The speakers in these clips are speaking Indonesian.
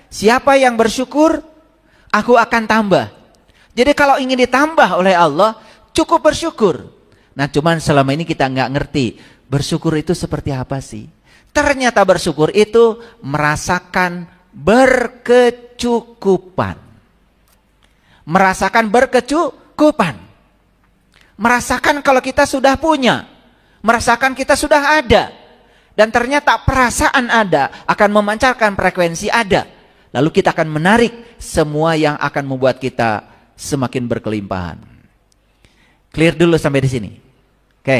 siapa yang bersyukur, aku akan tambah. Jadi kalau ingin ditambah oleh Allah, cukup bersyukur. Nah cuman selama ini kita nggak ngerti, bersyukur itu seperti apa sih? Ternyata bersyukur itu merasakan berkecukupan. Merasakan berkecukupan. Merasakan kalau kita sudah punya. Merasakan kita sudah ada. Dan ternyata perasaan ada akan memancarkan frekuensi ada. Lalu kita akan menarik semua yang akan membuat kita semakin berkelimpahan. Clear dulu sampai di sini. Oke.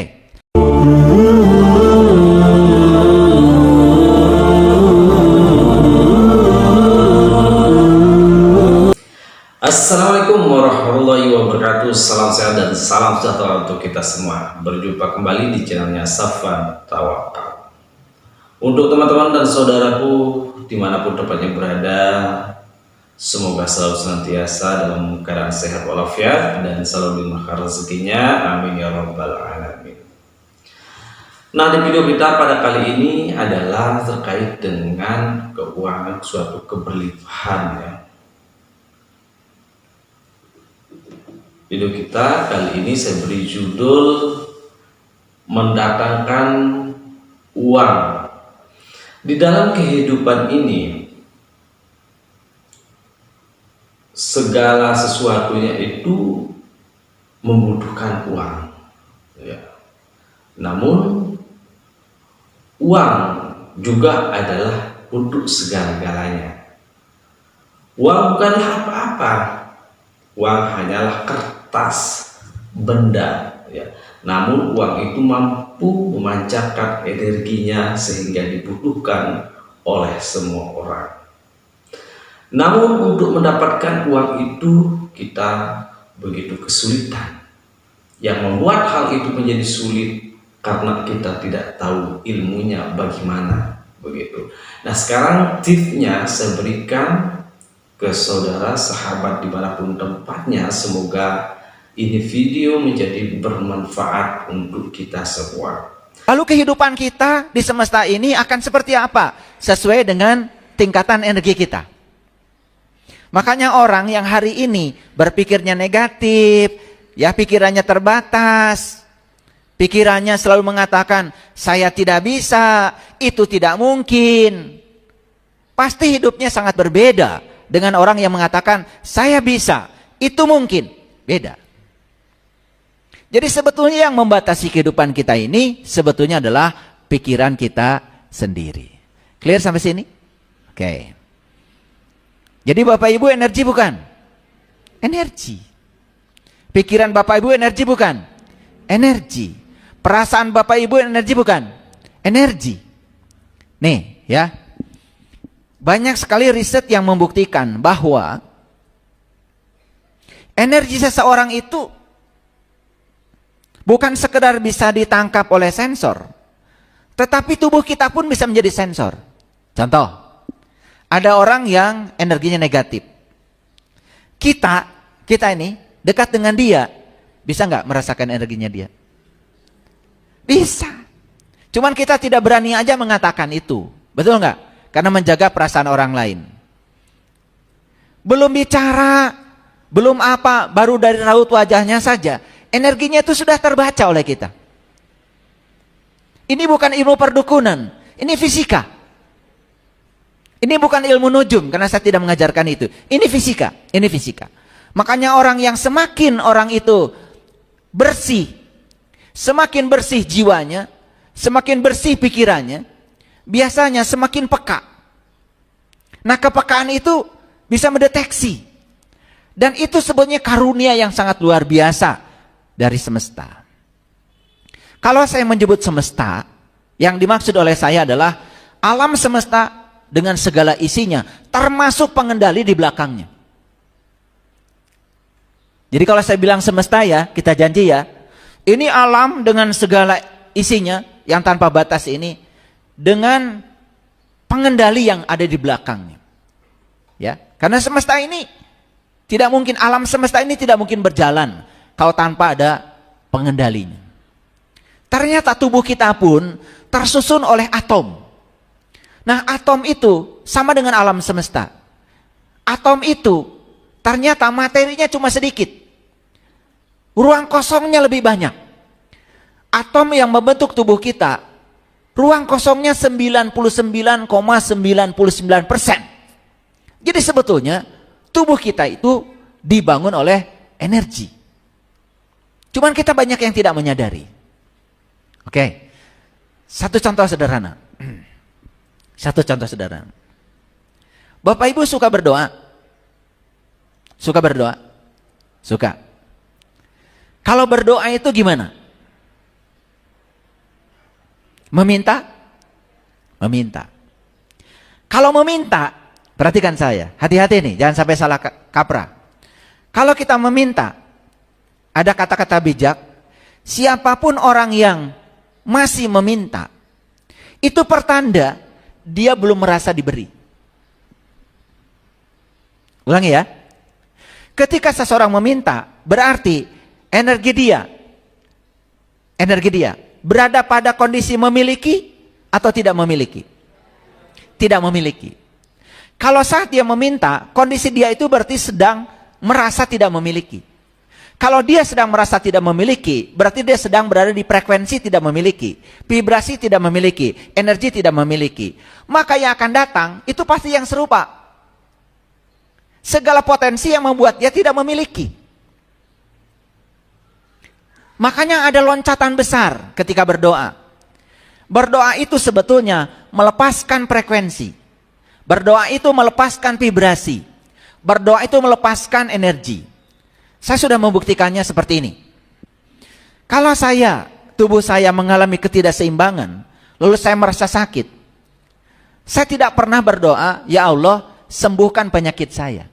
Assalamualaikum warahmatullahi wabarakatuh. Salam sehat dan salam sejahtera untuk kita semua. Berjumpa kembali di channelnya Safwan Tawakal. Untuk teman-teman dan saudaraku dimanapun tempatnya berada, semoga selalu senantiasa dalam keadaan sehat walafiat dan selalu dimurahkan rezekinya. Amin ya rabbal alamin. Nah, di video kita pada kali ini adalah terkait dengan keuangan, suatu keberlimpahan ya. Video kita kali ini saya beri judul mendatangkan uang. Di dalam kehidupan ini segala sesuatunya itu membutuhkan uang ya. Namun uang juga adalah untuk segala-galanya. Uang bukanlah apa-apa. Uang hanyalah kertas, benda ya. Namun uang itu mampu memancarkan energinya sehingga dibutuhkan oleh semua orang. Namun untuk mendapatkan uang itu kita begitu kesulitan. Yang membuat hal itu menjadi sulit karena kita tidak tahu ilmunya bagaimana begitu. Nah, sekarang tipsnya saya berikan ke saudara sahabat dimanapun tempatnya. Semoga ini video menjadi bermanfaat untuk kita semua. Lalu kehidupan kita di semesta ini akan seperti apa? Sesuai dengan tingkatan energi kita. Makanya orang yang hari ini berpikirnya negatif, ya pikirannya terbatas, pikirannya selalu mengatakan, saya tidak bisa, itu tidak mungkin. Pasti hidupnya sangat berbeda dengan orang yang mengatakan, saya bisa, itu mungkin. Beda. Jadi sebetulnya yang membatasi kehidupan kita ini, sebetulnya adalah pikiran kita sendiri. Clear sampai sini? Oke. Jadi Bapak Ibu energi bukan? Energi. Pikiran Bapak Ibu energi bukan? Energi. Perasaan Bapak Ibu energi bukan? Energi. Nih ya. Banyak sekali riset yang membuktikan bahwa energi seseorang itu bukan sekedar bisa ditangkap oleh sensor, tetapi tubuh kita pun bisa menjadi sensor. Contoh, ada orang yang energinya negatif. Kita ini dekat dengan dia, bisa nggak merasakan energinya dia? Bisa. Cuman kita tidak berani aja mengatakan itu. Betul nggak? Karena menjaga perasaan orang lain. Belum bicara, belum apa, baru dari raut wajahnya saja, energinya itu sudah terbaca oleh kita. Ini bukan ilmu perdukunan, ini fisika. Ini bukan ilmu nujum, karena saya tidak mengajarkan itu. Ini fisika, ini fisika. Makanya orang yang semakin orang itu bersih, semakin bersih jiwanya, semakin bersih pikirannya, biasanya semakin peka. Nah, kepekaan itu bisa mendeteksi. Dan itu sebenarnya karunia yang sangat luar biasa dari semesta. Kalau saya menyebut semesta, yang dimaksud oleh saya adalah alam semesta dengan segala isinya, termasuk pengendali di belakangnya. Jadi kalau saya bilang semesta ya, kita janji ya, ini alam dengan segala isinya yang tanpa batas ini, dengan pengendali yang ada di belakangnya. Ya, karena semesta ini tidak mungkin, alam semesta ini tidak mungkin berjalan kalau tanpa ada pengendalinya. Ternyata tubuh kita pun tersusun oleh atom. Nah, atom itu sama dengan alam semesta. atom itu ternyata materinya cuma sedikit. Ruang kosongnya lebih banyak. Atom yang membentuk tubuh kita, ruang kosongnya 99,99%. Jadi sebetulnya tubuh kita itu dibangun oleh energi. Cuman kita banyak yang tidak menyadari. Oke. Satu contoh sederhana. Satu contoh sederhana. Bapak Ibu suka berdoa? Suka berdoa? Suka. Kalau berdoa itu gimana? Meminta? Meminta. Kalau meminta, perhatikan saya, hati-hati nih, jangan sampai salah kaprah. Kalau kita meminta, ada kata-kata bijak, siapapun orang yang masih meminta, itu pertanda dia belum merasa diberi. Ulangi ya. Ketika seseorang meminta, berarti energi dia berada pada kondisi memiliki atau tidak memiliki? Tidak memiliki. Kalau saat dia meminta, kondisi dia itu berarti sedang merasa tidak memiliki. Kalau dia sedang merasa tidak memiliki, berarti dia sedang berada di frekuensi tidak memiliki, vibrasi tidak memiliki, energi tidak memiliki. Maka yang akan datang, itu pasti yang serupa. Segala potensi yang membuat dia tidak memiliki. Makanya ada loncatan besar ketika berdoa. Berdoa itu sebetulnya melepaskan frekuensi. Berdoa itu melepaskan vibrasi. Berdoa itu melepaskan energi. Saya sudah membuktikannya seperti ini. Kalau tubuh saya mengalami ketidakseimbangan, lalu saya merasa sakit, saya tidak pernah berdoa, ya Allah, sembuhkan penyakit saya.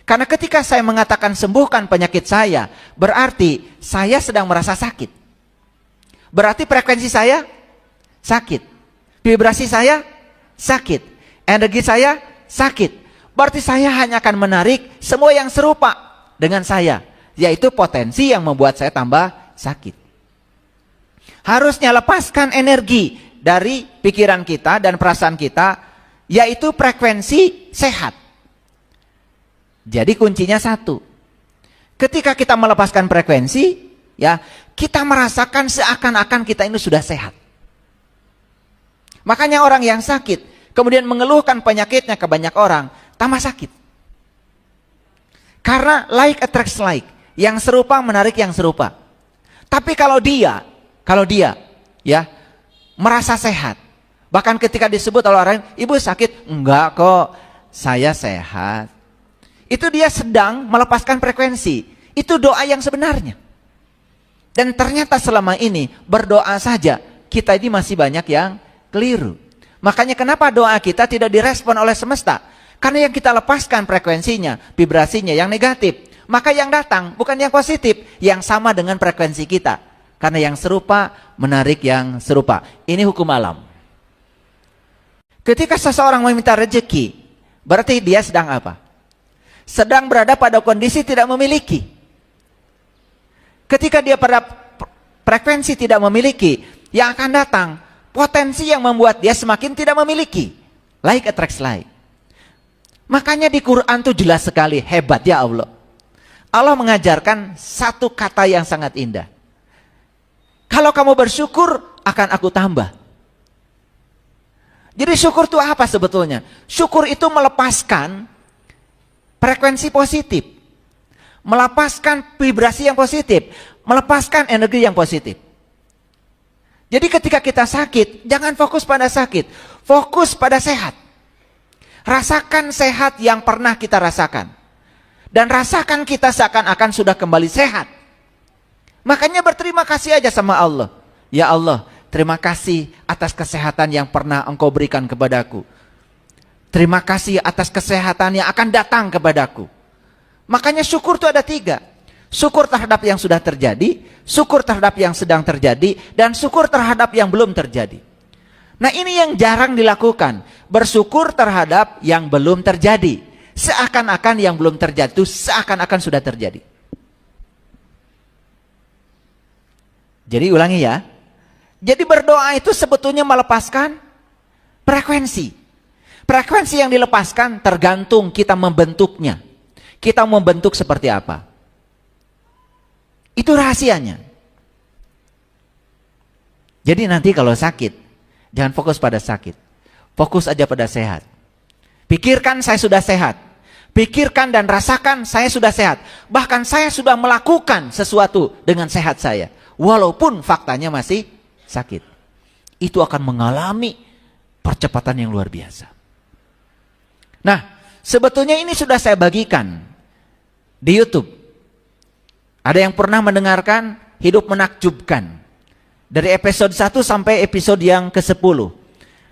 Karena ketika saya mengatakan sembuhkan penyakit saya, berarti saya sedang merasa sakit. Berarti frekuensi saya sakit. Vibrasi saya sakit. Energi saya sakit. Berarti saya hanya akan menarik semua yang serupa dengan saya. Yaitu potensi yang membuat saya tambah sakit. Harusnya lepaskan energi dari pikiran kita dan perasaan kita, yaitu frekuensi sehat. Jadi kuncinya satu. Ketika kita melepaskan frekuensi, ya, kita merasakan seakan-akan kita ini sudah sehat. Makanya orang yang sakit kemudian mengeluhkan penyakitnya ke banyak orang, tambah sakit. Karena like attracts like, yang serupa menarik yang serupa. Tapi kalau dia ya merasa sehat, bahkan ketika disebut oleh orang, ibu sakit, enggak kok, saya sehat. Itu dia sedang melepaskan frekuensi. Itu doa yang sebenarnya. Dan ternyata selama ini berdoa saja kita ini masih banyak yang keliru. Makanya kenapa doa kita tidak direspon oleh semesta? Karena yang kita lepaskan frekuensinya, vibrasinya yang negatif. Maka yang datang bukan yang positif, yang sama dengan frekuensi kita. Karena yang serupa menarik yang serupa. Ini hukum alam. Ketika seseorang meminta rezeki, berarti dia sedang apa? Sedang berada pada kondisi tidak memiliki. Ketika dia pada frekuensi tidak memiliki, yang akan datang potensi yang membuat dia semakin tidak memiliki. Like attracts like. Makanya di Quran tuh jelas sekali, hebat ya Allah. Allah mengajarkan satu kata yang sangat indah. Kalau kamu bersyukur, akan aku tambah. Jadi syukur itu apa sebetulnya? Syukur itu melepaskan frekuensi positif, melepaskan vibrasi yang positif, melepaskan energi yang positif. Jadi ketika kita sakit, jangan fokus pada sakit, fokus pada sehat. Rasakan sehat yang pernah kita rasakan. Dan rasakan kita seakan-akan sudah kembali sehat. Makanya berterima kasih aja sama Allah. Ya Allah, terima kasih atas kesehatan yang pernah Engkau berikan kepadaku. Terima kasih atas kesehatan yang akan datang kepadaku. Makanya syukur itu ada 3. Syukur terhadap yang sudah terjadi, syukur terhadap yang sedang terjadi, dan syukur terhadap yang belum terjadi. Nah ini yang jarang dilakukan. Bersyukur terhadap yang belum terjadi. Seakan-akan yang belum terjadi itu seakan-akan sudah terjadi. Jadi ulangi ya. Jadi berdoa itu sebetulnya melepaskan frekuensi. Frekuensi yang dilepaskan tergantung kita membentuknya. Kita membentuk seperti apa. Itu rahasianya. Jadi nanti kalau sakit, jangan fokus pada sakit. Fokus aja pada sehat. Pikirkan saya sudah sehat. Pikirkan dan rasakan saya sudah sehat. Bahkan saya sudah melakukan sesuatu dengan sehat saya. Walaupun faktanya masih sakit. Itu akan mengalami percepatan yang luar biasa. Nah, sebetulnya ini sudah saya bagikan di YouTube. Ada yang pernah mendengarkan Hidup Menakjubkan? Dari episode 1 sampai episode yang ke-10.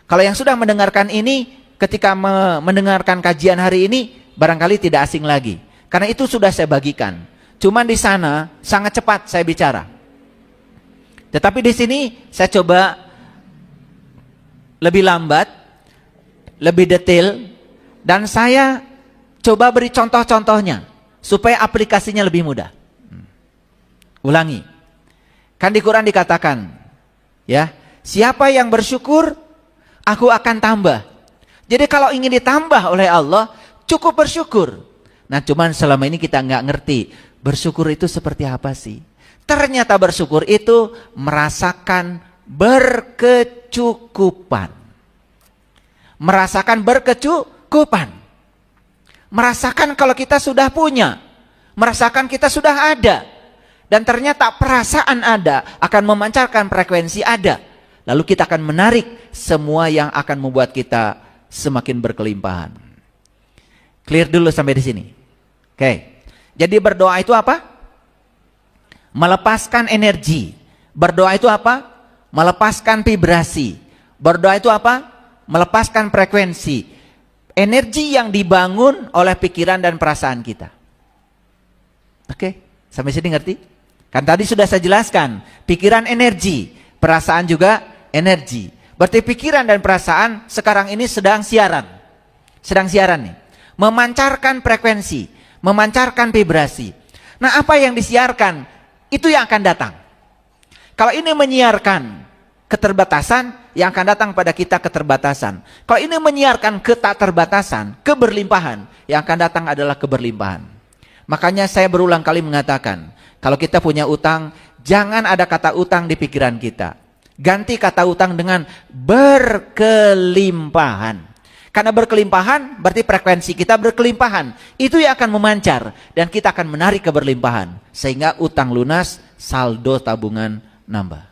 Kalau yang sudah mendengarkan ini, ketika mendengarkan kajian hari ini, barangkali tidak asing lagi. Karena itu sudah saya bagikan. Cuman di sana sangat cepat saya bicara. Tetapi di sini saya coba lebih lambat, lebih detail, dan saya coba beri contoh-contohnya supaya aplikasinya lebih mudah. Ulangi. Kan di Quran dikatakan, ya, siapa yang bersyukur, aku akan tambah. Jadi kalau ingin ditambah oleh Allah, cukup bersyukur. Nah, cuman selama ini kita nggak ngerti, bersyukur itu seperti apa sih? Ternyata bersyukur itu merasakan berkecukupan. Merasakan berkecukupan. Merasakan kalau kita sudah punya. Merasakan kita sudah ada. Dan ternyata perasaan ada akan memancarkan frekuensi ada. Lalu kita akan menarik semua yang akan membuat kita semakin berkelimpahan. Clear dulu sampai di sini. Oke. Jadi berdoa itu apa? Melepaskan energi. Berdoa itu apa? Melepaskan vibrasi. Berdoa itu apa? Melepaskan frekuensi. Energi yang dibangun oleh pikiran dan perasaan kita. Oke, sampai sini ngerti? Kan tadi sudah saya jelaskan, pikiran energi, perasaan juga energi. Berarti pikiran dan perasaan sekarang ini sedang siaran. Sedang siaran nih. Memancarkan frekuensi, memancarkan vibrasi. Nah, apa yang disiarkan, itu yang akan datang. Kalau ini menyiarkan keterbatasan, yang akan datang pada kita keterbatasan. Kalau ini menyiarkan ketakterbatasan, keberlimpahan, yang akan datang adalah keberlimpahan. Makanya saya berulang kali mengatakan, kalau kita punya utang, jangan ada kata utang di pikiran kita. Ganti kata utang dengan berkelimpahan. Karena berkelimpahan berarti frekuensi kita berkelimpahan. Itu yang akan memancar dan kita akan menarik keberlimpahan. Sehingga utang lunas, saldo tabungan nambah.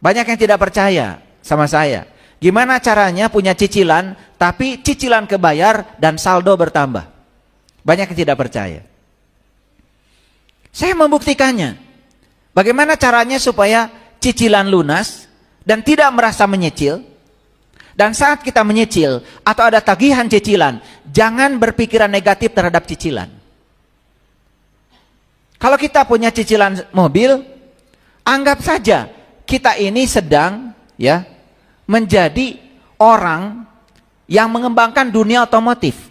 Banyak yang tidak percaya sama saya. Gimana caranya punya cicilan, tapi cicilan kebayar dan saldo bertambah. Banyak yang tidak percaya. Saya membuktikannya. Bagaimana caranya supaya cicilan lunas dan tidak merasa menyicil. Dan saat kita menyicil atau ada tagihan cicilan, jangan berpikiran negatif terhadap cicilan. Kalau kita punya cicilan mobil, anggap saja kita ini sedang menjadi orang yang mengembangkan dunia otomotif.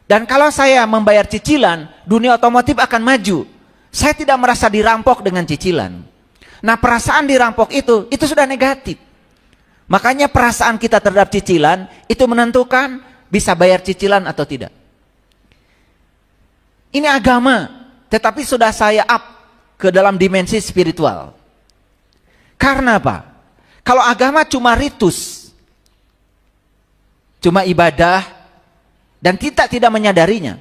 Dan kalau saya membayar cicilan, dunia otomotif akan maju. Saya tidak merasa dirampok dengan cicilan. Nah, perasaan dirampok itu sudah negatif. Makanya perasaan kita terhadap cicilan itu menentukan bisa bayar cicilan atau tidak. Ini agama, tetapi sudah saya up ke dalam dimensi spiritual. Karena apa? Kalau agama cuma ritus, cuma ibadah, dan kita tidak menyadarinya,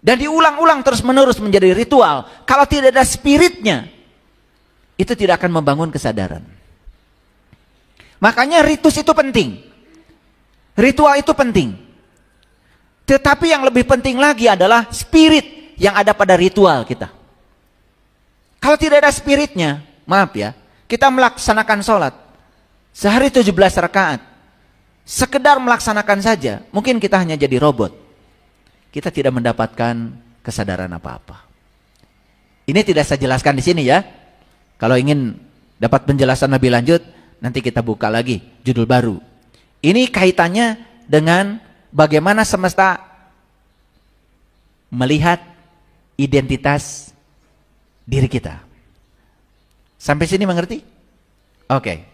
dan diulang-ulang terus-menerus menjadi ritual, kalau tidak ada spiritnya, itu tidak akan membangun kesadaran. Makanya ritus itu penting, ritual itu penting. Tetapi yang lebih penting lagi adalah spirit yang ada pada ritual kita. Kalau tidak ada spiritnya, maaf ya, kita melaksanakan sholat sehari 17 rakaat, sekedar melaksanakan saja, mungkin kita hanya jadi robot. Kita tidak mendapatkan kesadaran apa-apa. Ini tidak saya jelaskan di sini ya. Kalau ingin dapat penjelasan lebih lanjut, nanti kita buka lagi judul baru. Ini kaitannya dengan bagaimana semesta melihat identitas diri kita. Sampai sini mengerti? Oke.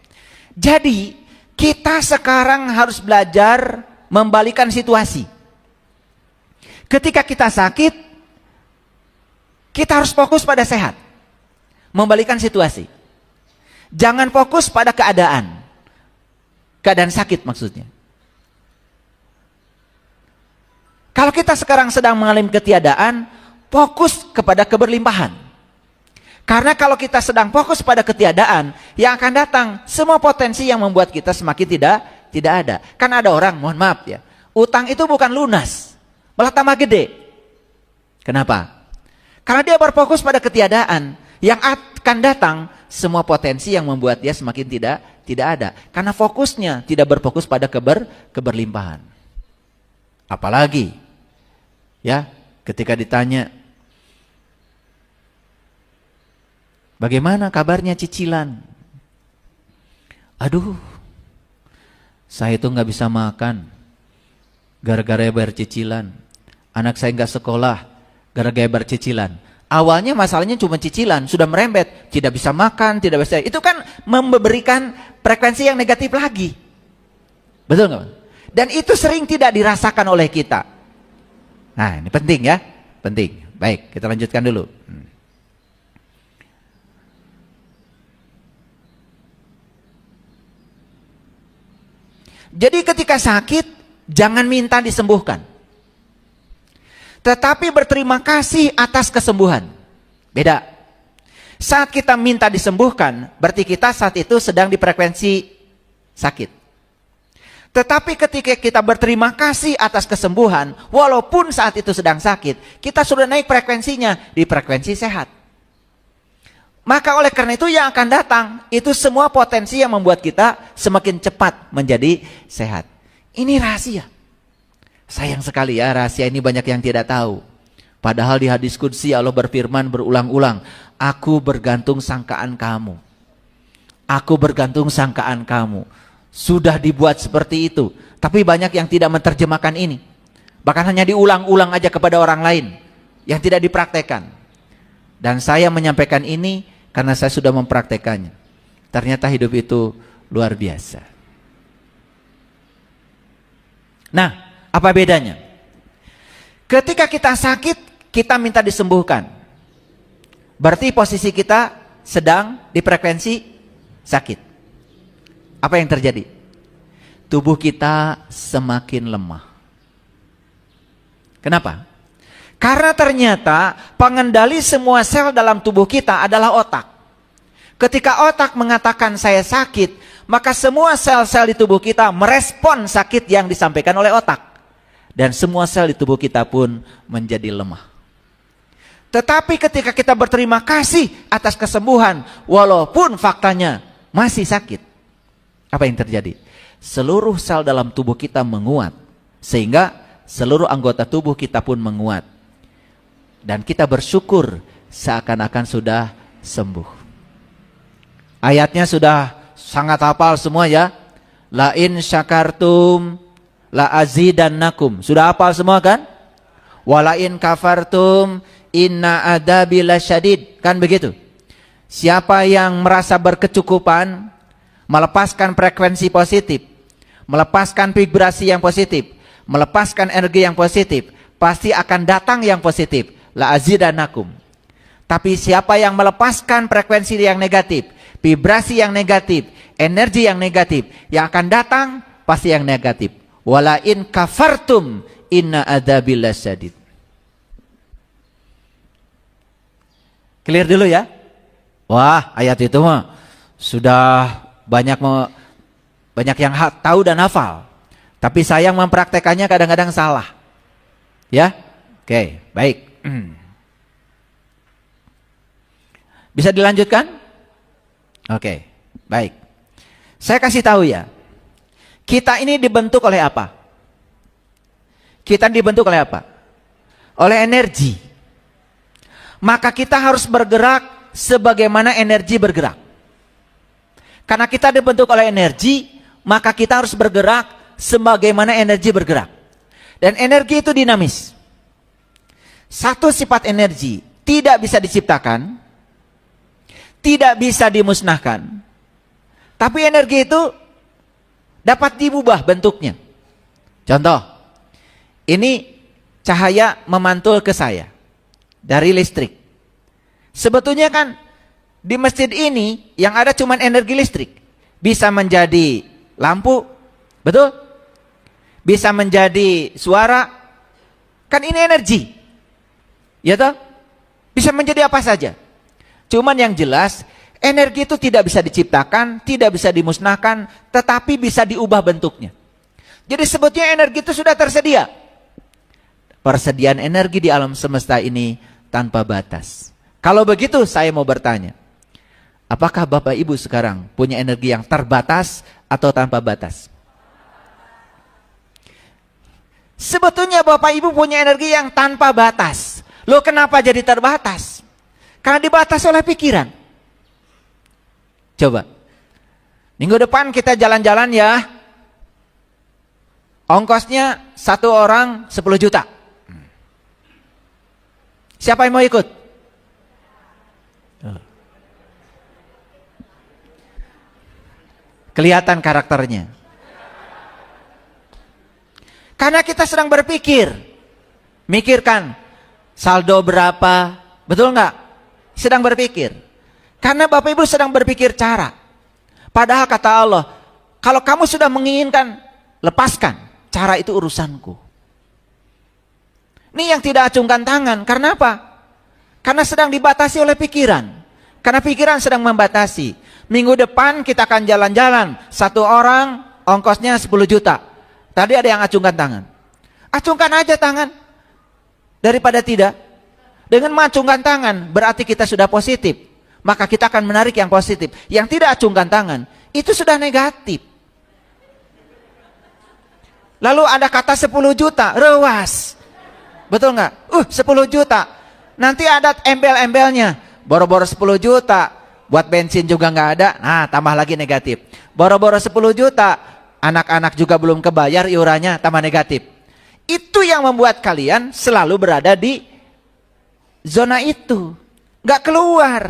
Jadi Kita sekarang harus belajar membalikan situasi. Ketika kita sakit, kita harus fokus pada sehat. Membalikan situasi. Jangan fokus pada keadaan. Keadaan sakit maksudnya. Kalau kita sekarang sedang mengalami ketiadaan, fokus kepada keberlimpahan. Karena kalau kita sedang fokus pada ketiadaan, yang akan datang semua potensi yang membuat kita semakin tidak ada. Kan ada orang, mohon maaf ya, utang itu bukan lunas, malah tambah gede. Kenapa? Karena dia berfokus pada ketiadaan, yang akan datang semua potensi yang membuat dia semakin tidak ada. Karena fokusnya tidak berfokus pada keberlimpahan. Apalagi ya, ketika ditanya, bagaimana kabarnya cicilan? Aduh, saya itu nggak bisa makan gara-gara bayar cicilan. Anak saya nggak sekolah gara-gara bayar cicilan. Awalnya masalahnya cuma cicilan, sudah merembet, tidak bisa makan, tidak bisa. Itu kan memberikan frekuensi yang negatif lagi. Betul nggak? Dan itu sering tidak dirasakan oleh kita. Nah, ini penting ya, penting. Baik, kita lanjutkan dulu. Jadi ketika sakit, jangan minta disembuhkan. Tetapi berterima kasih atas kesembuhan. Beda. Saat kita minta disembuhkan, berarti kita saat itu sedang di frekuensi sakit. Tetapi ketika kita berterima kasih atas kesembuhan, walaupun saat itu sedang sakit, kita sudah naik frekuensinya di frekuensi sehat. Maka oleh karena itu yang akan datang, itu semua potensi yang membuat kita semakin cepat menjadi sehat. Ini rahasia. Sayang sekali ya, rahasia ini banyak yang tidak tahu. Padahal di hadis qudsi Allah berfirman berulang-ulang, aku bergantung sangkaan kamu. Aku bergantung sangkaan kamu. Sudah dibuat seperti itu. Tapi banyak yang tidak menerjemahkan ini. Bahkan hanya diulang-ulang aja kepada orang lain. Yang tidak dipraktekkan. Dan saya menyampaikan ini karena saya sudah mempraktekannya. Ternyata hidup itu luar biasa. Nah, apa bedanya? Ketika kita sakit, kita minta disembuhkan. Berarti posisi kita sedang di frekuensi sakit. Apa yang terjadi? Tubuh kita semakin lemah. Kenapa? Karena ternyata pengendali semua sel dalam tubuh kita adalah otak. Ketika otak mengatakan saya sakit, maka semua sel-sel di tubuh kita merespon sakit yang disampaikan oleh otak. Dan semua sel di tubuh kita pun menjadi lemah. Tetapi ketika kita berterima kasih atas kesembuhan, walaupun faktanya masih sakit, apa yang terjadi? Seluruh sel dalam tubuh kita menguat, sehingga seluruh anggota tubuh kita pun menguat. Dan kita bersyukur seakan-akan sudah sembuh. Ayatnya sudah sangat hafal semua ya. La in syakartum la azidannakum. Sudah hafal semua kan? Wala in kafartum inna adabi lasyadid. Kan begitu? Siapa yang merasa berkecukupan, melepaskan frekuensi positif, melepaskan vibrasi yang positif, melepaskan energi yang positif, pasti akan datang yang positif. La azidannakum. Tapi siapa yang melepaskan frekuensi yang negatif, vibrasi yang negatif, energi yang negatif, yang akan datang pasti yang negatif. Wala in kafartum inna adzabil lasyadid. Clear dulu ya. Wah, ayat itu mah sudah banyak yang tahu dan hafal. Tapi sayang mempraktekannya kadang-kadang salah. Ya? Oke, baik. Bisa dilanjutkan? Oke, baik. Saya kasih tahu ya. Kita ini dibentuk oleh apa? Kita dibentuk oleh apa? Oleh energi. Maka kita harus bergerak sebagaimana energi bergerak. Karena kita dibentuk oleh energi, maka kita harus bergerak sebagaimana energi bergerak. Dan energi itu dinamis. Satu sifat energi tidak bisa diciptakan, tidak bisa dimusnahkan. Tapi energi itu dapat diubah bentuknya. Contoh, ini cahaya memantul ke saya dari listrik. Sebetulnya kan di masjid ini yang ada cuma energi listrik. Bisa menjadi lampu, betul? Bisa menjadi suara. Kan ini energi. Ya toh? Bisa menjadi apa saja. Cuman yang jelas, energi itu tidak bisa diciptakan, tidak bisa dimusnahkan, tetapi bisa diubah bentuknya. Jadi sebetulnya energi itu sudah tersedia. Persediaan energi di alam semesta ini tanpa batas. Kalau begitu saya mau bertanya, apakah Bapak Ibu sekarang punya energi yang terbatas atau tanpa batas? Sebetulnya Bapak Ibu punya energi yang tanpa batas. Loh, kenapa jadi terbatas? Karena dibatasi oleh pikiran. Coba, minggu depan kita jalan-jalan ya. Ongkosnya 1 orang 10 juta. Siapa yang mau ikut? Kelihatan karakternya. Karena kita sedang berpikir. Mikirkan saldo berapa. Betul nggak? Sedang berpikir. Karena Bapak Ibu sedang berpikir cara. Padahal kata Allah, kalau kamu sudah menginginkan, lepaskan. Cara itu urusanku. Ini yang tidak acungkan tangan. Karena apa? Karena sedang dibatasi oleh pikiran. Karena pikiran sedang membatasi. Minggu depan kita akan jalan-jalan. 1 orang ongkosnya 10 juta. Tadi ada yang acungkan tangan. Acungkan aja tangan. Daripada tidak. Dengan mengacungkan tangan berarti kita sudah positif. Maka kita akan menarik yang positif. Yang tidak acungkan tangan itu sudah negatif. Lalu ada kata 10 juta, rewas. Betul nggak? 10 juta. Nanti ada embel-embelnya. Boro-boro 10 juta, buat bensin juga nggak ada. Nah, tambah lagi negatif. Boro-boro 10 juta, anak-anak juga belum kebayar iurannya, tambah negatif. Itu yang membuat kalian selalu berada di zona itu. Nggak keluar.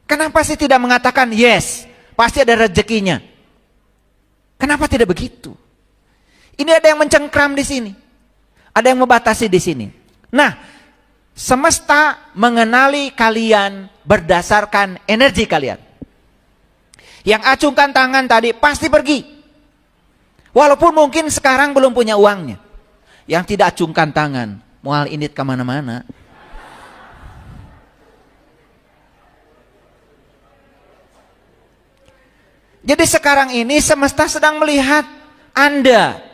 Kenapa sih tidak mengatakan yes, pasti ada rezekinya? Kenapa tidak begitu? Ini ada yang mencengkram di sini. Ada yang membatasi di sini. Nah, semesta mengenali kalian berdasarkan energi kalian. Yang acungkan tangan tadi pasti pergi. Walaupun mungkin sekarang belum punya uangnya. Yang tidak acungkan tangan, mual init kemana-mana. Jadi sekarang ini semesta sedang melihat Anda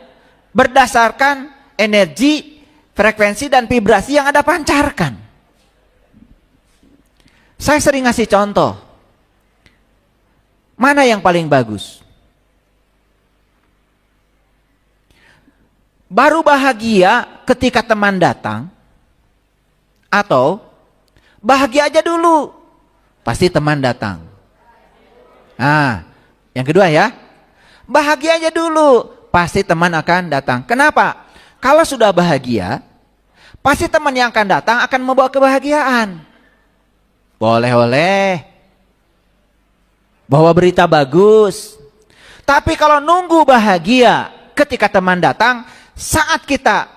berdasarkan energi, frekuensi, dan vibrasi yang Anda pancarkan. Saya sering ngasih contoh. Mana yang paling bagus? Baru bahagia ketika teman datang, atau bahagia aja dulu, pasti teman datang. Nah, yang kedua ya, bahagia aja dulu, pasti teman akan datang. Kenapa? Kalau sudah bahagia, pasti teman yang akan datang akan membawa kebahagiaan. Boleh-boleh, bawa berita bagus. Tapi kalau nunggu bahagia ketika teman datang, saat kita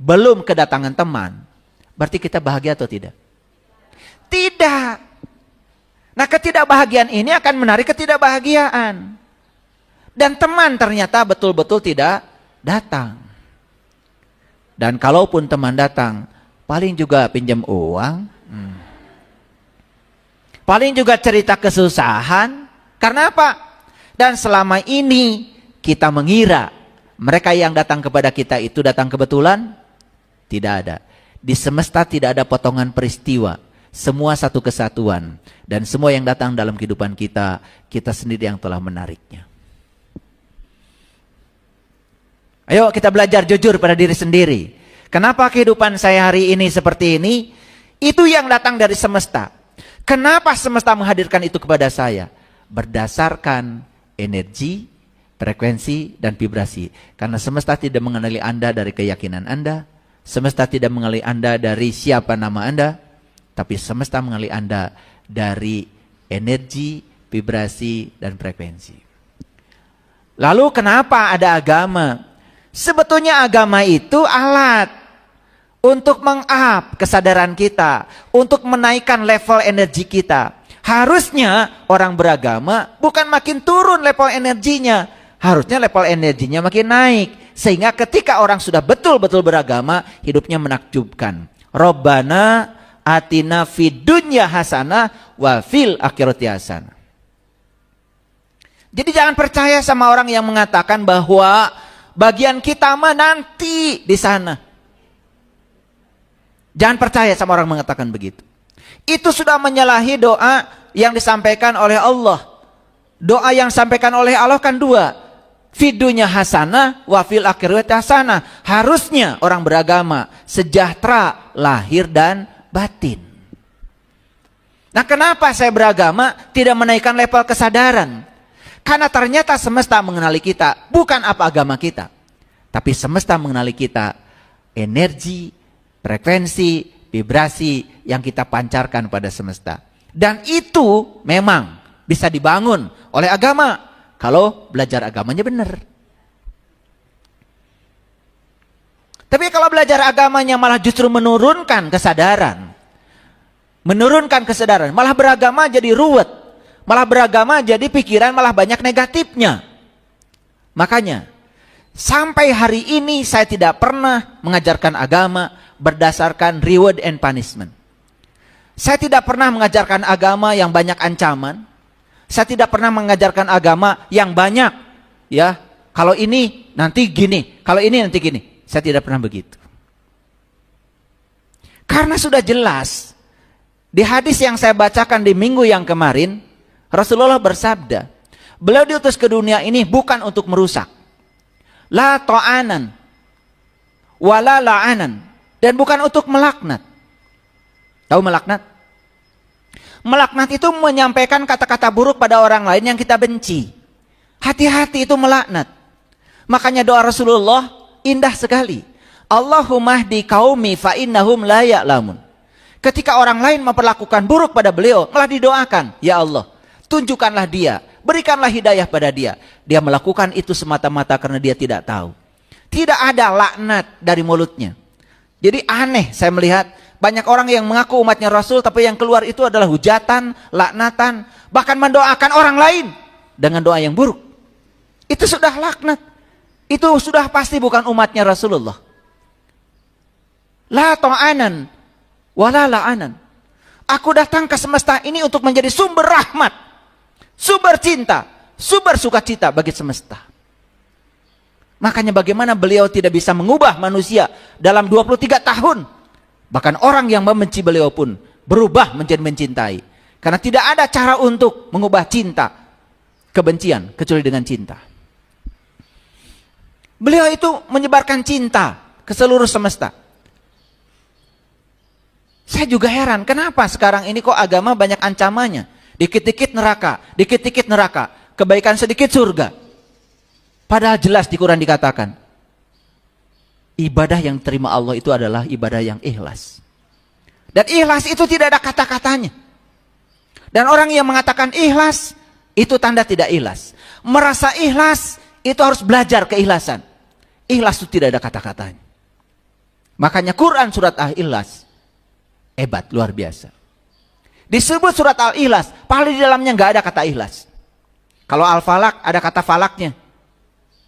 belum kedatangan teman, berarti kita bahagia atau tidak? Tidak. Nah, ketidakbahagiaan ini akan menarik ketidakbahagiaan. Dan teman ternyata betul-betul tidak datang. Dan kalaupun teman datang, paling juga pinjam uang. Paling juga cerita kesusahan. Karena apa? Dan selama ini kita mengira mereka yang datang kepada kita itu datang kebetulan. Tidak ada. Di semesta tidak ada potongan peristiwa. Semua satu kesatuan. Dan semua yang datang dalam kehidupan kita, kita sendiri yang telah menariknya. Ayo kita belajar jujur pada diri sendiri. Kenapa kehidupan saya hari ini seperti ini? Itu yang datang dari semesta. Kenapa semesta menghadirkan itu kepada saya? Berdasarkan energi, frekuensi, dan vibrasi. Karena semesta tidak mengenali Anda dari keyakinan Anda. Semesta tidak mengenali Anda dari siapa nama Anda. Tapi semesta mengenali Anda dari energi, vibrasi, dan frekuensi. Lalu kenapa ada agama? Sebetulnya agama itu alat untuk meng-up kesadaran kita, untuk menaikkan level energi kita. Harusnya orang beragama bukan makin turun level energinya, harusnya level energinya makin naik. Sehingga ketika orang sudah betul-betul beragama, hidupnya menakjubkan. Rabbana atina fid dunya hasanah wa fil akhirati hasanah. Jadi jangan percaya sama orang yang mengatakan bahwa bagian kita mah nanti di sana. Jangan percaya sama orang mengatakan begitu. Itu sudah menyalahi doa yang disampaikan oleh Allah. Doa yang disampaikan oleh Allah kan dua. Fidunya hasanah wa fil akhirati hasanah. Harusnya orang beragama sejahtera lahir dan batin. Nah, kenapa saya beragama tidak menaikkan level kesadaran? Karena ternyata semesta mengenali kita, bukan apa agama kita. Tapi semesta mengenali kita, energi, frekuensi, vibrasi yang kita pancarkan pada semesta. Dan itu memang bisa dibangun oleh agama, kalau belajar agamanya benar. Tapi kalau belajar agamanya malah justru menurunkan kesadaran, malah beragama jadi ruwet. Malah beragama jadi pikiran malah banyak negatifnya. Makanya sampai hari ini saya tidak pernah mengajarkan agama berdasarkan reward and punishment. Saya tidak pernah mengajarkan agama yang banyak ancaman. Saya tidak pernah mengajarkan agama yang banyak, ya, kalau ini nanti gini, kalau ini nanti gini. Saya tidak pernah begitu. Karena sudah jelas di hadis yang saya bacakan di minggu yang kemarin, Rasulullah bersabda, beliau diutus ke dunia ini bukan untuk merusak. La ta'anan, wala la'anan. Dan bukan untuk melaknat. Tahu melaknat? Melaknat itu menyampaikan kata-kata buruk pada orang lain yang kita benci. Hati-hati itu melaknat. Makanya doa Rasulullah indah sekali. Allahumma hdi qaumi fa innahum la ya'lamun. Ketika orang lain memperlakukan buruk pada beliau, malah didoakan, ya Allah, tunjukkanlah dia, berikanlah hidayah pada dia. Dia melakukan itu semata-mata karena dia tidak tahu. Tidak ada laknat dari mulutnya. Jadi aneh saya melihat banyak orang yang mengaku umatnya Rasul, tapi yang keluar itu adalah hujatan, laknatan, bahkan mendoakan orang lain dengan doa yang buruk. Itu sudah laknat. Itu sudah pasti bukan umatnya Rasulullah. La ta'anan, wala la'anan. Aku datang ke semesta ini untuk menjadi sumber rahmat, sumber cinta, sumber sukacita bagi semesta. Makanya bagaimana beliau tidak bisa mengubah manusia dalam 23 tahun. Bahkan orang yang membenci beliau pun berubah menjadi mencintai. Karena tidak ada cara untuk mengubah cinta, kebencian, kecuali dengan cinta. Beliau itu menyebarkan cinta ke seluruh semesta. Saya juga heran, kenapa sekarang ini kok agama banyak ancamannya? Dikit-dikit neraka, dikit-dikit neraka, kebaikan sedikit surga. Padahal jelas di Quran dikatakan, ibadah yang terima Allah itu adalah ibadah yang ikhlas. Dan ikhlas itu tidak ada kata-katanya. Dan orang yang mengatakan ikhlas, itu tanda tidak ikhlas. Merasa ikhlas, itu harus belajar keikhlasan. Ikhlas itu tidak ada kata-katanya. Makanya Quran surat Al-Ikhlas, hebat, luar biasa. Disebut surat Al-Ikhlas, padahal di dalamnya nggak ada kata ikhlas. Kalau Al-Falaq ada kata falaknya.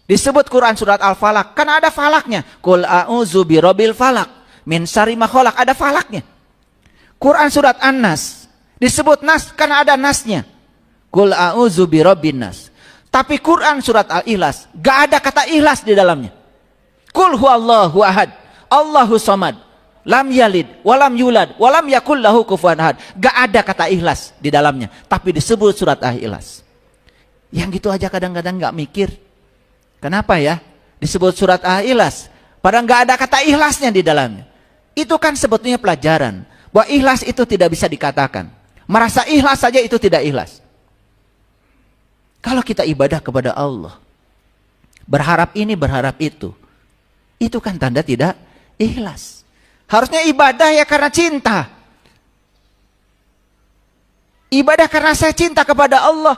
Disebut Quran surat Al-Falaq, kan ada falaknya. Qul a'udzu birabbil falaq min syarri ma khalaq, ada falaknya. Quran surat An-Nas, disebut nas karena ada nasnya. Qul a'udzu birabbin nas. Tapi Quran surat Al-Ikhlas gak ada kata ikhlas di dalamnya. Qul huwallahu ahad, Allahu samad, lam yalid, walam yulad, walam yakul lahu kufuwan ahad. Gak ada kata ikhlas di dalamnya, tapi disebut surat Al-Ikhlas. Yang gitu aja kadang-kadang gak mikir. Kenapa ya disebut surat Al-Ikhlas? Padahal nggak ada kata ikhlasnya di dalamnya. Itu kan sebetulnya pelajaran bahwa ikhlas itu tidak bisa dikatakan. Merasa ikhlas saja itu tidak ikhlas. Kalau kita ibadah kepada Allah, berharap ini berharap itu kan tanda tidak ikhlas. Harusnya ibadah ya karena cinta. Ibadah karena saya cinta kepada Allah.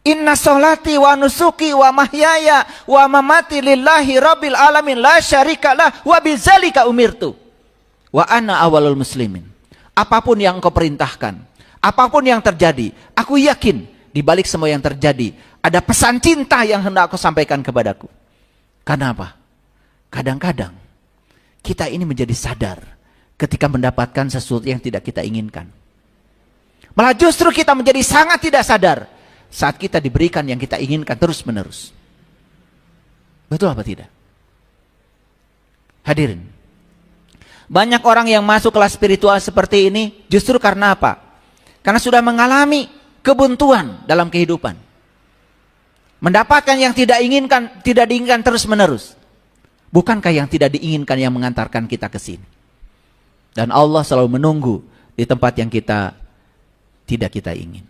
Inna sholati wa nusuki wa mahyaya wa mamati lillahi rabbil alamin la syarika lah wa bizalika umirtu wa ana awalul muslimin. Apapun yang engkau perintahkan, apapun yang terjadi, aku yakin di balik semua yang terjadi ada pesan cinta yang hendak aku sampaikan kepadaku. Karena apa? Kadang-kadang kita ini menjadi sadar ketika mendapatkan sesuatu yang tidak kita inginkan. Malah justru kita menjadi sangat tidak sadar saat kita diberikan yang kita inginkan terus-menerus. Betul apa tidak? Hadirin, banyak orang yang masuk kelas spiritual seperti ini justru karena apa? Karena sudah mengalami kebuntuan dalam kehidupan. Mendapatkan yang tidak diinginkan terus-menerus. Bukankah yang tidak diinginkan yang mengantarkan kita ke sini? Dan Allah selalu menunggu di tempat yang tidak kita ingin.